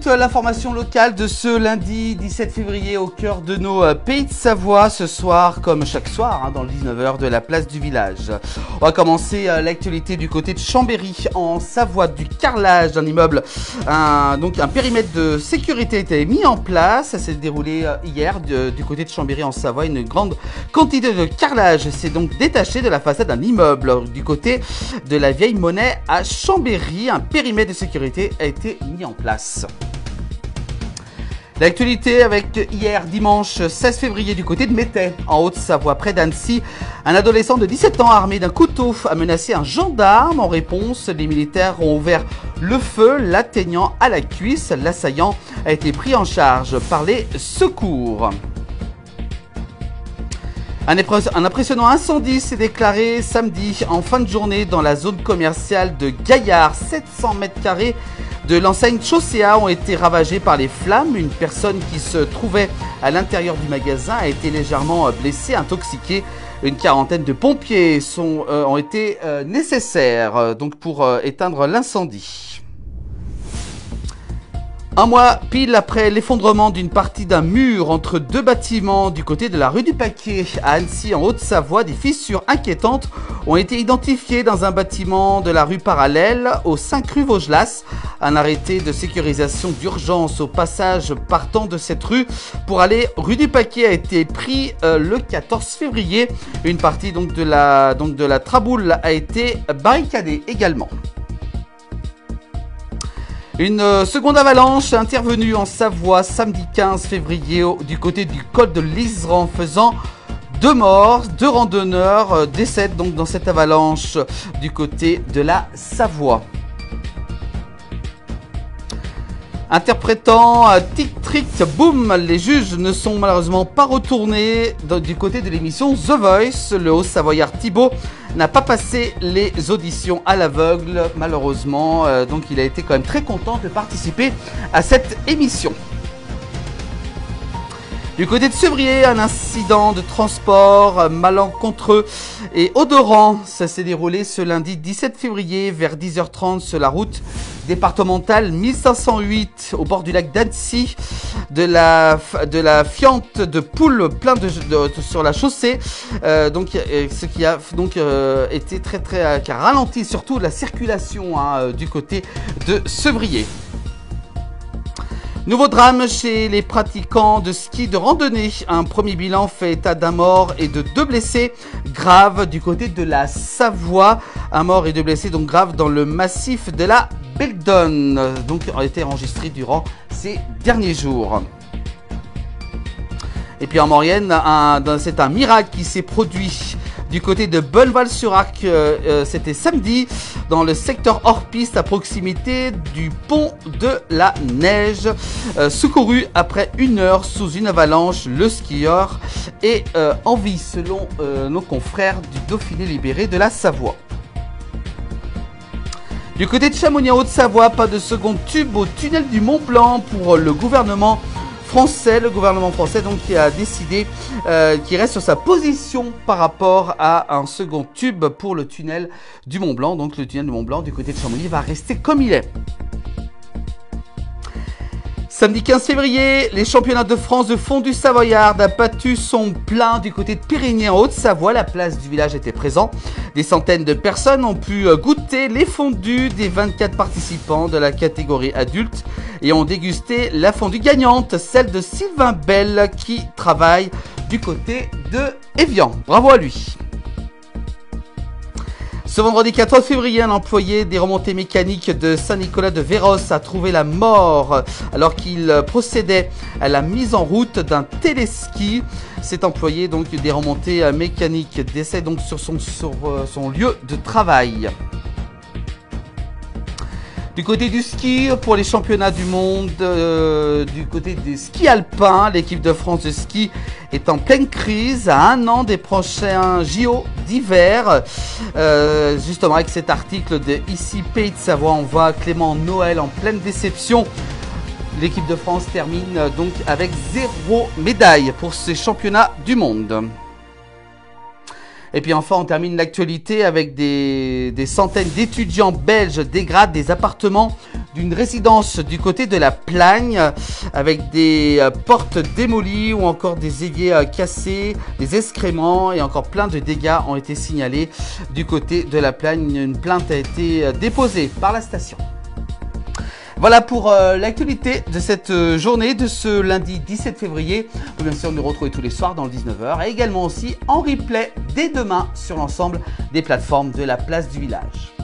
toute l'information locale de ce lundi 17 février au cœur de nos pays de Savoie ce soir, comme chaque soir, dans le 19h de la place du village. On va commencer l'actualité du côté de Chambéry en Savoie, du carrelage d'un immeuble. Donc un périmètre de sécurité a été mis en place. Ça s'est déroulé hier du côté de Chambéry en Savoie. Une grande quantité de carrelage s'est donc détachée de la façade d'un immeuble du côté de la Vieille Monnaie à Chambéry. Un périmètre de sécurité a été mis en place. L'actualité avec hier dimanche 16 février du côté de Métais, en Haute-Savoie, près d'Annecy. Un adolescent de 17 ans armé d'un couteau a menacé un gendarme. En réponse, les militaires ont ouvert le feu, l'atteignant à la cuisse. L'assaillant a été pris en charge par les secours. Un impressionnant incendie s'est déclaré samedi en fin de journée dans la zone commerciale de Gaillard. 700 mètres carrés de l'enseigne Chaussea ont été ravagés par les flammes. Une personne qui se trouvait à l'intérieur du magasin a été légèrement blessée, intoxiquée. Une quarantaine de pompiers ont été nécessaires pour éteindre l'incendie. Un mois pile après l'effondrement d'une partie d'un mur entre deux bâtiments du côté de la rue du Paquet à Annecy en Haute-Savoie, des fissures inquiétantes ont été identifiées dans un bâtiment de la rue parallèle au 5 rue Vaugelas. Un arrêté de sécurisation d'urgence au passage partant de cette rue pour aller rue du Paquet a été pris le 14 février. Une partie de la Traboule a été barricadée également. Une seconde avalanche est intervenue en Savoie samedi 15 février du côté du col de l'Iseran, faisant 2 morts, 2 randonneurs décèdent donc dans cette avalanche du côté de la Savoie. Interprétant Tic Tric Boom, les juges ne sont malheureusement pas retournés du côté de l'émission The Voice. Le Haut-Savoyard Thibaut n'a pas passé les auditions à l'aveugle, malheureusement. Donc il a été quand même très content de participer à cette émission. Du côté de Sevrier, un incident de transport malencontreux et odorant. Ça s'est déroulé ce lundi 17 février vers 10h30 sur la route départementale 1508 au bord du lac d'Annecy. De la fiente de poules plein sur la chaussée. Ce qui a été qui a ralenti surtout la circulation du côté de Sevrier. Nouveau drame chez les pratiquants de ski de randonnée. Un premier bilan fait état d'un mort et de 2 blessés graves du côté de la Savoie. Un mort et 2 blessés donc graves dans le massif de la Beldonne, ont été enregistrés durant ces derniers jours. Et puis en Maurienne, c'est un miracle qui s'est produit du côté de Bonneval-sur-Arc. C'était samedi dans le secteur hors-piste à proximité du pont de la Neige. Secouru après 1 heure sous une avalanche, le skieur est en vie selon nos confrères du Dauphiné libéré de la Savoie. Du côté de Chamonix en Haute-Savoie, pas de second tube au tunnel du Mont Blanc pour le gouvernement français. Le gouvernement français qui a décidé qui reste sur sa position par rapport à un second tube pour le tunnel du Mont Blanc. Donc le tunnel du Mont Blanc du côté de Chamonix va rester comme il est. Samedi 15 février, les championnats de France de fondue savoyarde a battu son plein du côté de Périgny en Haute-Savoie. La place du village était présente. Des centaines de personnes ont pu goûter les fondues des 24 participants de la catégorie adulte et ont dégusté la fondue gagnante, celle de Sylvain Bell qui travaille du côté de Évian. Bravo à lui. Ce vendredi 14 février, un employé des remontées mécaniques de Saint-Nicolas-de-Véros a trouvé la mort alors qu'il procédait à la mise en route d'un téléski. Cet employé des remontées mécaniques décède donc sur son lieu de travail. Du côté du ski, pour les championnats du monde, du côté des skis alpins, l'équipe de France de ski est en pleine crise à 1 an des prochains JO d'hiver. Justement avec cet article de Ici Pays de Savoie, on voit Clément Noël en pleine déception. L'équipe de France termine donc avec 0 médaille pour ces championnats du monde. Et puis enfin, on termine l'actualité avec des centaines d'étudiants belges dégradent des appartements d'une résidence du côté de la Plagne avec des portes démolies ou encore des éviers cassés, des excréments et encore plein de dégâts ont été signalés du côté de la Plagne. Une plainte a été déposée par la station. Voilà pour l'actualité de cette journée de ce lundi 17 février. Vous pouvez bien sûr nous retrouver tous les soirs dans le 19h et également aussi en replay dès demain sur l'ensemble des plateformes de la place du village.